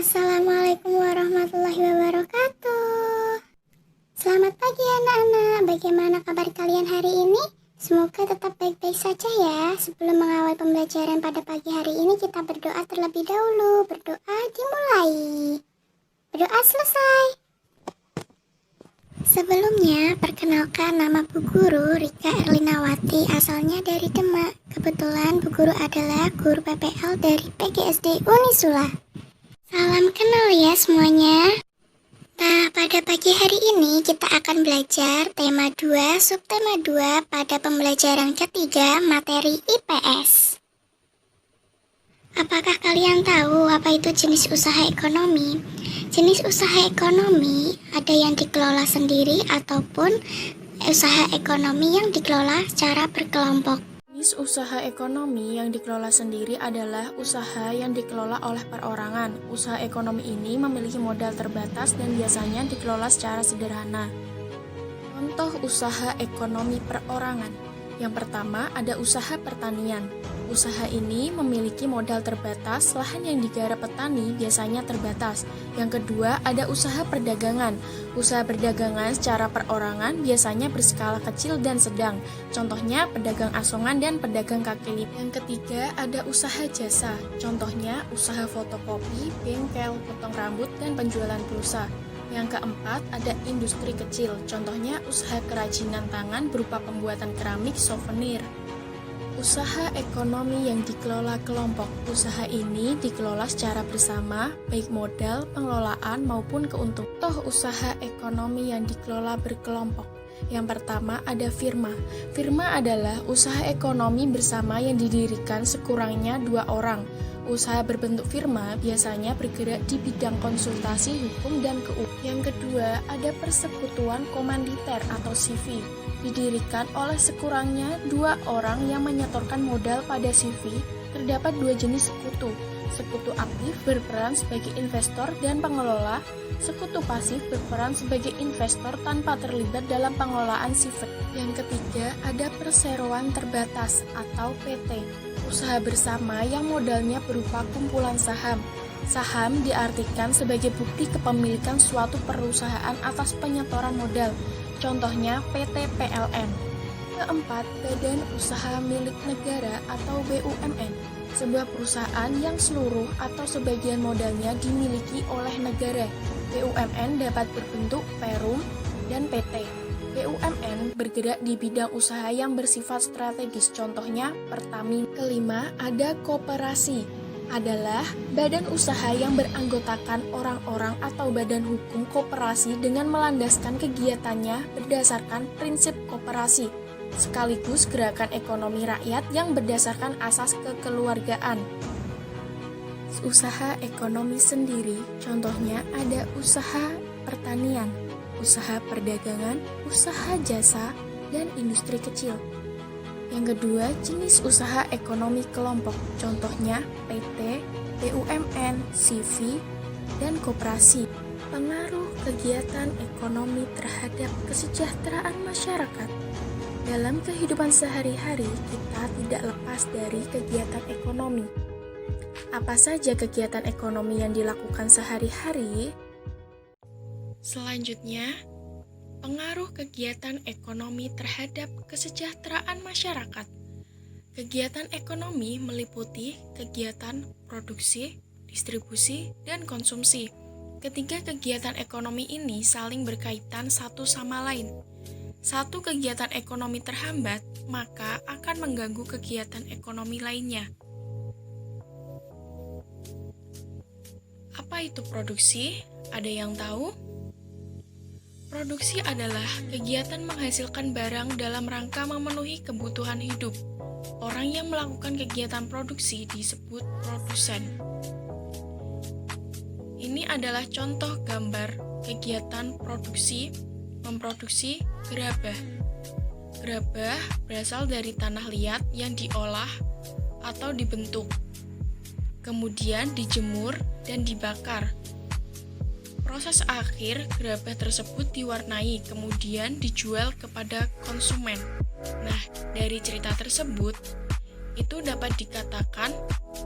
Assalamualaikum warahmatullahi wabarakatuh. Selamat pagi anak-anak, bagaimana kabar kalian hari ini? Semoga tetap baik-baik saja ya. Sebelum mengawal pembelajaran pada pagi hari ini, kita berdoa terlebih dahulu. Berdoa dimulai. Berdoa selesai. Sebelumnya, perkenalkan nama Bu Guru Rika Erlinawati, asalnya dari Demak. Kebetulan Bu Guru adalah guru PPL dari PGSD Unisula. Salam kenal ya semuanya. Nah, pada pagi hari ini kita akan belajar tema 2, subtema 2 pada pembelajaran ketiga materi IPS. Apakah kalian tahu apa itu jenis usaha ekonomi? Jenis usaha ekonomi ada yang dikelola sendiri ataupun usaha ekonomi yang dikelola secara berkelompok. Jenis usaha ekonomi yang dikelola sendiri adalah usaha yang dikelola oleh perorangan. Usaha ekonomi ini memiliki modal terbatas dan biasanya dikelola secara sederhana. Contoh usaha ekonomi perorangan. Yang pertama ada usaha pertanian. Usaha ini memiliki modal terbatas, lahan yang digarap petani biasanya terbatas. Yang kedua ada usaha perdagangan. Usaha perdagangan secara perorangan biasanya berskala kecil dan sedang. Contohnya pedagang asongan dan pedagang kaki lima. Yang ketiga ada usaha jasa. Contohnya usaha fotokopi, bengkel, potong rambut, dan penjualan pulsa. Yang keempat ada industri kecil. Contohnya usaha kerajinan tangan berupa pembuatan keramik, souvenir. Usaha ekonomi yang dikelola kelompok. Usaha ini dikelola secara bersama, baik modal, pengelolaan, maupun keuntungan. Contoh usaha ekonomi yang dikelola berkelompok. Yang pertama ada firma. Firma adalah usaha ekonomi bersama yang didirikan sekurangnya 2 orang. Usaha berbentuk firma biasanya bergerak di bidang konsultasi, hukum, dan keuangan. Yang kedua ada persekutuan komanditer atau CV. Didirikan oleh sekurangnya 2 orang yang menyetorkan modal pada CV. Terdapat 2 jenis sekutu. Sekutu aktif berperan sebagai investor dan pengelola. Sekutu pasif berperan sebagai investor tanpa terlibat dalam pengelolaan CV. Yang ketiga ada perseroan terbatas atau PT. Usaha bersama yang modalnya berupa kumpulan saham. Saham diartikan sebagai bukti kepemilikan suatu perusahaan atas penyetoran modal. Contohnya PT PLN. Keempat, badan usaha milik negara atau BUMN. Sebuah perusahaan yang seluruh atau sebagian modalnya dimiliki oleh negara. BUMN dapat berbentuk Perum dan PT. BUMN bergerak di bidang usaha yang bersifat strategis. Contohnya Pertamina. Kelima, ada koperasi. Adalah badan usaha yang beranggotakan orang-orang atau badan hukum koperasi dengan melandaskan kegiatannya berdasarkan prinsip koperasi, sekaligus gerakan ekonomi rakyat yang berdasarkan asas kekeluargaan. Usaha ekonomi sendiri, contohnya ada usaha pertanian, usaha perdagangan, usaha jasa, dan industri kecil. Yang kedua, jenis usaha ekonomi kelompok, contohnya PT, BUMN, CV, dan koperasi. Pengaruh kegiatan ekonomi terhadap kesejahteraan masyarakat. Dalam kehidupan sehari-hari, kita tidak lepas dari kegiatan ekonomi. Apa saja kegiatan ekonomi yang dilakukan sehari-hari? Selanjutnya, pengaruh kegiatan ekonomi terhadap kesejahteraan masyarakat. Kegiatan ekonomi meliputi kegiatan produksi, distribusi, dan konsumsi. Ketiga kegiatan ekonomi ini saling berkaitan satu sama lain. Satu kegiatan ekonomi terhambat, maka akan mengganggu kegiatan ekonomi lainnya. Apa itu produksi? Ada yang tahu? Produksi adalah kegiatan menghasilkan barang dalam rangka memenuhi kebutuhan hidup. Orang yang melakukan kegiatan produksi disebut produsen. Ini adalah contoh gambar kegiatan produksi, memproduksi gerabah. Gerabah berasal dari tanah liat yang diolah atau dibentuk, kemudian dijemur dan dibakar. Proses akhir gerabah tersebut diwarnai, kemudian dijual kepada konsumen. Nah, dari cerita tersebut, itu dapat dikatakan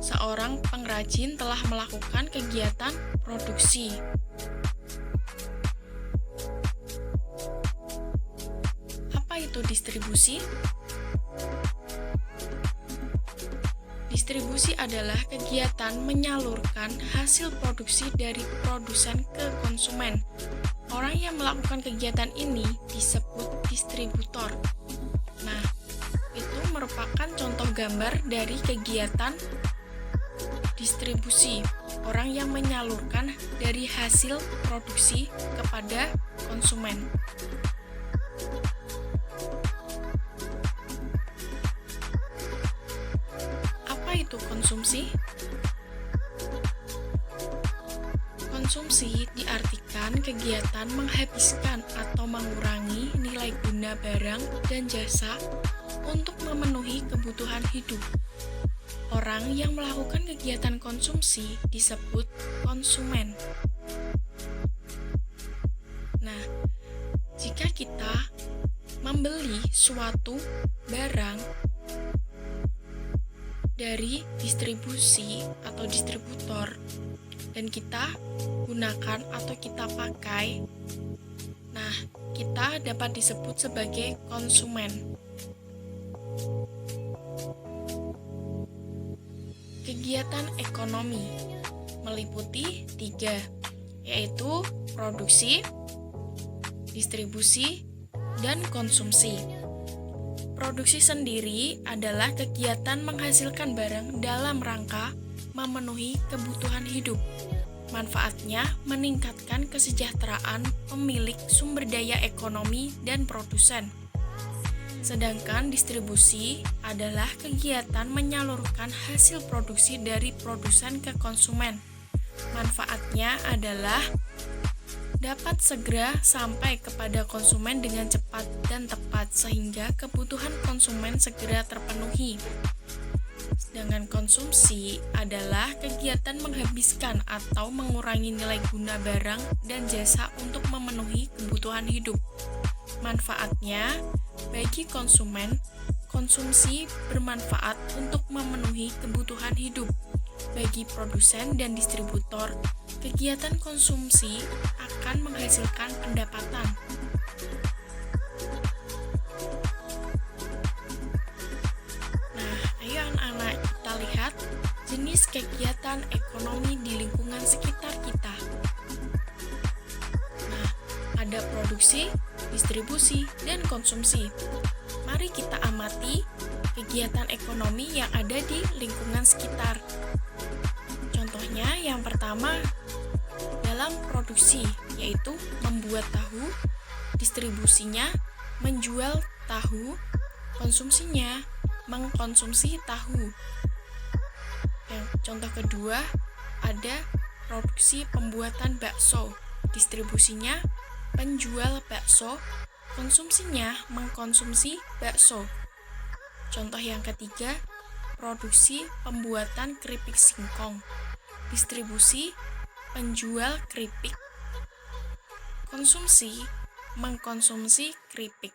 seorang pengrajin telah melakukan kegiatan produksi. Apa itu distribusi? Distribusi adalah kegiatan menyalurkan hasil produksi dari produsen ke konsumen. Orang yang melakukan kegiatan ini disebut distributor. Nah, itu merupakan contoh gambar dari kegiatan distribusi. Orang yang menyalurkan dari hasil produksi kepada konsumen. Apa itu konsumsi? Konsumsi diartikan kegiatan menghabiskan atau mengurangi nilai guna barang dan jasa untuk memenuhi kebutuhan hidup. Orang yang melakukan kegiatan konsumsi disebut konsumen. Nah, jika kita membeli suatu barang dari distribusi atau distributor dan kita gunakan atau kita pakai, nah, kita dapat disebut sebagai konsumen. Kegiatan ekonomi meliputi 3, yaitu produksi, distribusi, dan konsumsi. Produksi sendiri adalah kegiatan menghasilkan barang dalam rangka memenuhi kebutuhan hidup. Manfaatnya meningkatkan kesejahteraan pemilik sumber daya ekonomi dan produsen. Sedangkan distribusi adalah kegiatan menyalurkan hasil produksi dari produsen ke konsumen. Manfaatnya adalah dapat segera sampai kepada konsumen dengan cepat dan tepat sehingga kebutuhan konsumen segera terpenuhi. Sedangkan konsumsi adalah kegiatan menghabiskan atau mengurangi nilai guna barang dan jasa untuk memenuhi kebutuhan hidup. Manfaatnya, bagi konsumen, konsumsi bermanfaat untuk memenuhi kebutuhan hidup. Bagi produsen dan distributor, kegiatan konsumsi akan menghasilkan pendapatan. Nah, ayo anak-anak kita lihat jenis kegiatan ekonomi di lingkungan sekitar kita. Nah, ada produksi, distribusi, dan konsumsi. Mari kita amati kegiatan ekonomi yang ada di lingkungan sekitar. Contohnya yang pertama dalam produksi, yaitu membuat tahu, distribusinya menjual tahu, konsumsinya mengkonsumsi tahu. Yang contoh kedua ada produksi pembuatan bakso, distribusinya penjual bakso, konsumsinya mengkonsumsi bakso. Contoh yang ketiga, produksi pembuatan keripik singkong, distribusi penjual keripik, konsumsi mengkonsumsi keripik.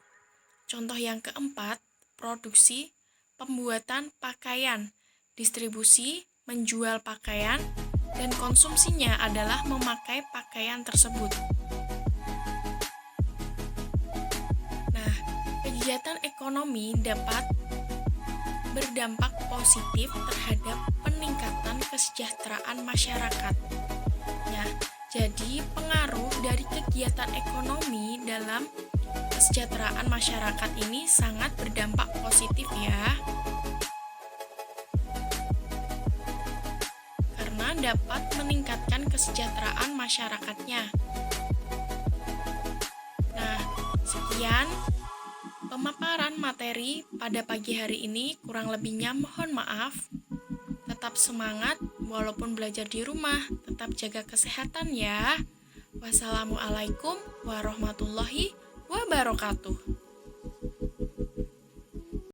Contoh yang keempat, produksi pembuatan pakaian, distribusi menjual pakaian, dan konsumsinya adalah memakai pakaian tersebut. Nah, kegiatan ekonomi dapat berdampak positif terhadap peningkatan kesejahteraan masyarakat. Ya, jadi pengaruh dari kegiatan ekonomi dalam kesejahteraan masyarakat ini sangat berdampak positif ya. Karena dapat meningkatkan kesejahteraan masyarakatnya. Nah, sekian pemaparan materi pada pagi hari ini, kurang lebihnya mohon maaf. Tetap semangat walaupun belajar di rumah, tetap jaga kesehatan ya. Wassalamualaikum warahmatullahi wabarakatuh.